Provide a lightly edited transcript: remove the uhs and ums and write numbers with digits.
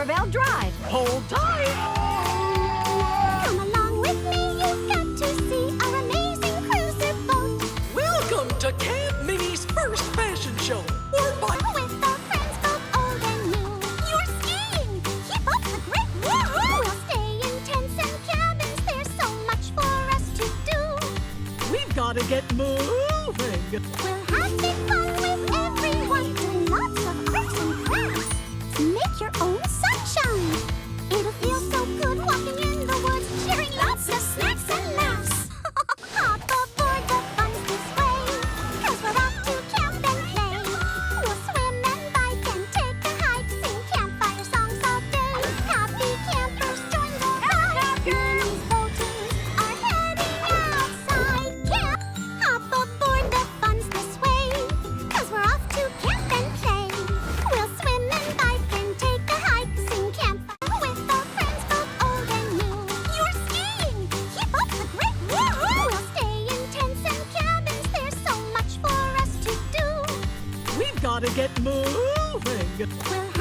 Barbell Drive. Hold tight! Come along with me, you've got to see our amazing cruiser boat. Welcome to Camp Minnie's first fashion show. We're by With our friends both old and new. You're skiing! Keep up the great work! We'll stay in tents and cabins, there's so much for us to do. We've got to get moving. We'll have big fun with everyone, doing lots of arts and crafts. Make your own sunshine. It'll feel so good walking in the woods, sharing lots of snacks and laughs. Hop aboard, the fun's this way, 'cause we're off to camp and play. We'll swim and bike and take a hike, sing campfire songs all day. Happy campers join the ride. Minnie's boaters are heading outside camp. Hop aboard, the fun's this way, 'cause we're off to camp and play. We'll swim and bike and take a hike, sing campfire with our friends both old and new. You're skiing! Keep up the great work! We'll stay in tents and cabins, there's so much for us to do. We've got to get moving. We'll